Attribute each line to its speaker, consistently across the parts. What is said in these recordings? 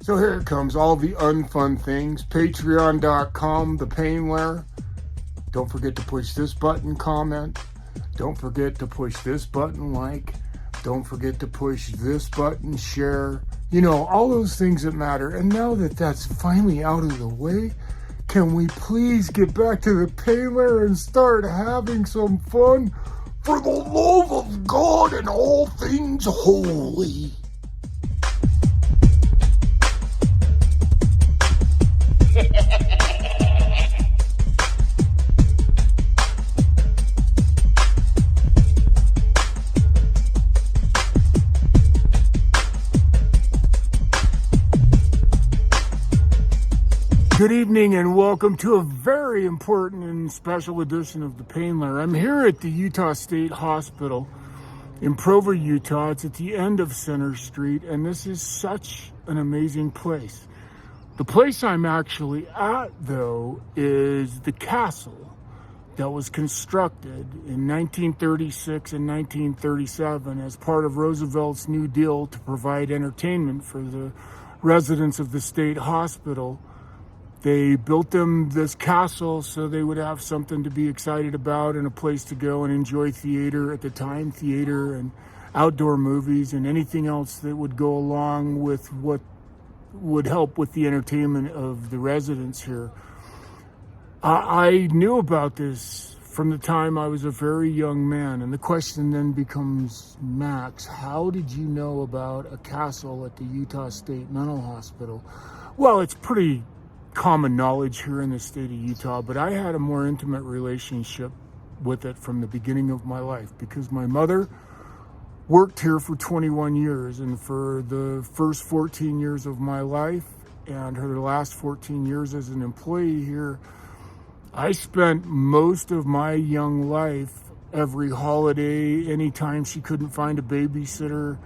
Speaker 1: So here it comes, all the unfun things. Patreon.com, the pain lair. Don't forget to push this button, comment. Don't forget to push this button, like. Don't forget to push this button, share. You know, all those things that matter. And now that that's finally out of the way, can we please get back to the pain lair and start having some fun? For the love of God and all things holy. Good evening and welcome to a very important and special edition of the Pain Lair. I'm here at the Utah State Hospital in Provo, Utah. It's at the end of Center Street, and this is such an amazing place. The place I'm actually at, though, is the castle that was constructed in 1936 and 1937 as part of Roosevelt's New Deal to provide entertainment for the residents of the state hospital. They built them this castle so they would have something to be excited about and a place to go and enjoy theater at the time, theater and outdoor movies and anything else that would go along with what would help with the entertainment of the residents here. I knew about this from the time I was a very young man, and the question then becomes, Max, how did you know about a castle at the Utah State Mental Hospital? Well, it's pretty common knowledge here in the state of Utah, but I had a more intimate relationship with it from the beginning of my life because my mother worked here for 21 years, and for the first 14 years of my life and her last 14 years as an employee here, I spent most of my young life, every holiday, anytime she couldn't find a babysitter,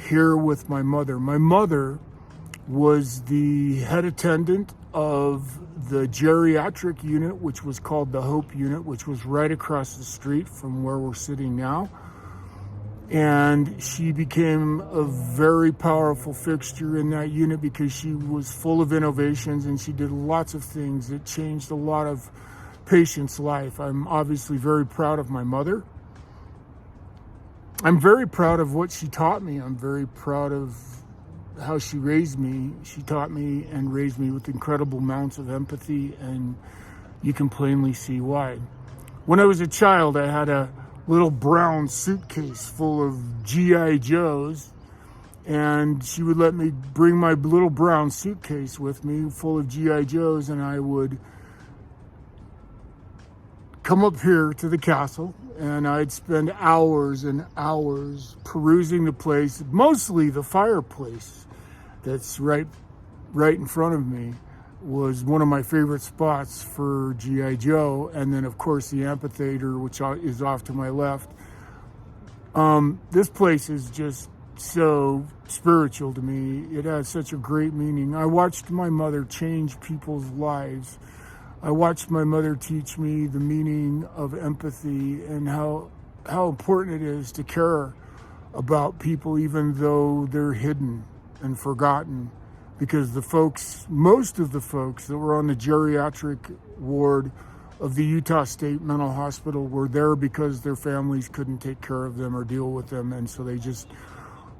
Speaker 1: here with my mother. My mother was the head attendant of the geriatric unit, which was called the Hope unit, which was right across the street from where we're sitting now. And she became a very powerful fixture in that unit because she was full of innovations and she did lots of things that changed a lot of patients' life. I'm obviously very proud of my mother. I'm very proud of what she taught me. I'm very proud of how she raised me. She taught me and raised me with incredible amounts of empathy, and you can plainly see why. When I was a child, I had a little brown suitcase full of G.I. Joes, and she would let me bring my little brown suitcase with me full of G.I. Joes, and I would come up here to the castle, and I'd spend hours and hours perusing the place, mostly the fireplace that's right in front of me was one of my favorite spots for G.I. Joe. And then, of course, the amphitheater, which is off to my left. This place is just so spiritual to me. It has such a great meaning. I watched my mother change people's lives. I watched my mother teach me the meaning of empathy and how important it is to care about people even though they're hidden and forgotten, because most of the folks that were on the geriatric ward of the Utah State Mental Hospital were there because their families couldn't take care of them or deal with them, and so they just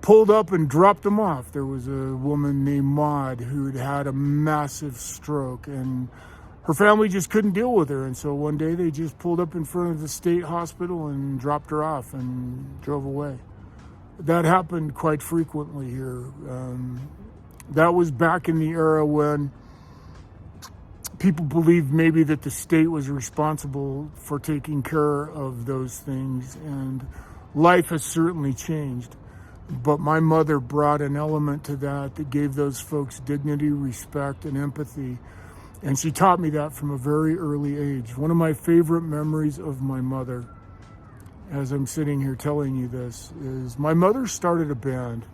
Speaker 1: pulled up and dropped them off. There was a woman named Maud who had a massive stroke, and her family just couldn't deal with her, and so one day they just pulled up in front of the state hospital and dropped her off and drove away. That happened quite frequently here. That was back in the era when people believed maybe that the state was responsible for taking care of those things, and life has certainly changed. But my mother brought an element to that gave those folks dignity, respect, and empathy. And she taught me that from a very early age. One of my favorite memories of my mother, as I'm sitting here telling you this, is my mother started a band.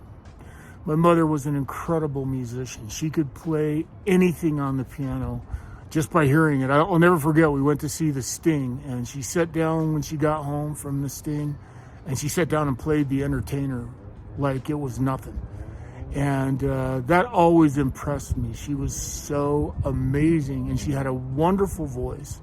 Speaker 1: My mother was an incredible musician. She could play anything on the piano just by hearing it. I'll never forget, we went to see the Sting, and she sat down when she got home from the Sting, and she sat down and played The Entertainer like it was nothing. And that always impressed me. She was so amazing, and she had a wonderful voice.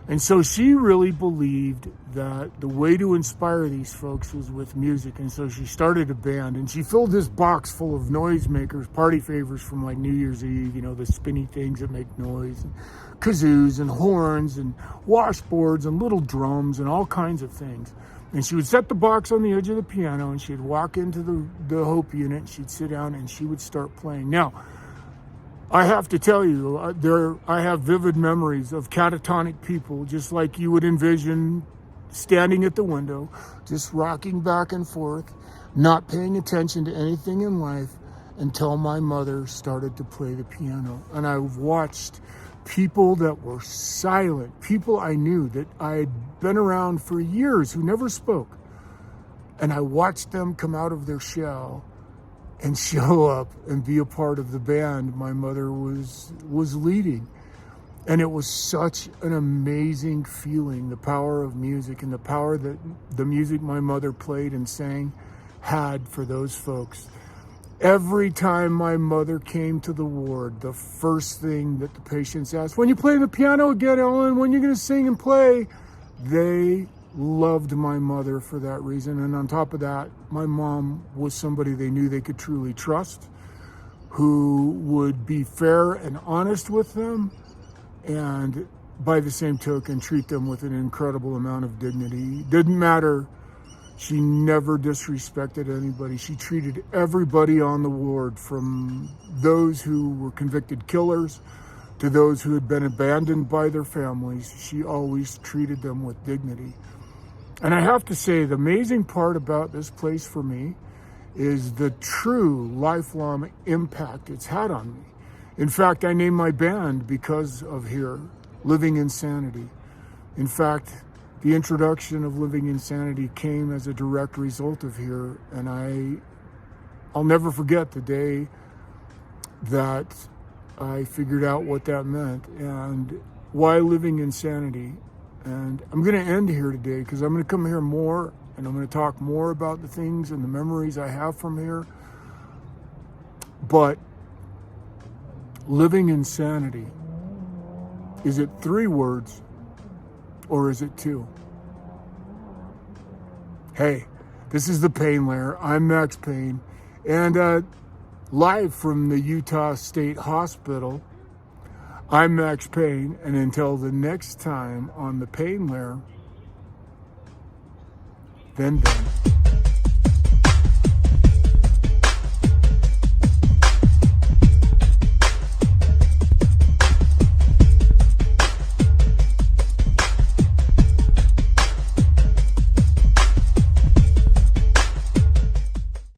Speaker 1: And so she really believed that the way to inspire these folks was with music. And so she started a band, and she filled this box full of noisemakers, party favors from like New Year's Eve, you know, the spinny things that make noise, and kazoos and horns and washboards and little drums and all kinds of things. And she would set the box on the edge of the piano, and she'd walk into the Hope unit, she'd sit down, and she would start playing. Now, I have to tell you, I have vivid memories of catatonic people, just like you would envision standing at the window, just rocking back and forth, not paying attention to anything in life until my mother started to play the piano. And I watched people that were silent, people I knew that I had been around for years who never spoke. And I watched them come out of their shell and show up and be a part of the band my mother was leading. And it was such an amazing feeling, the power of music and the power that the music my mother played and sang had for those folks. Every time my mother came to the ward, the first thing that the patients asked, "When you play the piano again, Ellen, when you're going to sing and play?" They loved my mother for that reason. And on top of that, my mom was somebody they knew they could truly trust, who would be fair and honest with them, and by the same token, treat them with an incredible amount of dignity. Didn't matter. She never disrespected anybody. She treated everybody on the ward, from those who were convicted killers to those who had been abandoned by their families. She always treated them with dignity. And I have to say, the amazing part about this place for me is the true lifelong impact it's had on me. In fact, I named my band because of here, Living Insanity. In fact, the introduction of Living Insanity came as a direct result of here, and I'll never forget the day that I figured out what that meant and why Living Insanity. And I'm going to end here today because I'm going to come here more, and I'm going to talk more about the things and the memories I have from here. But Living Insanity, is it 3 words or is it 2? Hey, this is the Pain Lair. I'm Max Payne, and live from the Utah State Hospital, I'm Max Payne, and until the next time on the Pain Lair, then.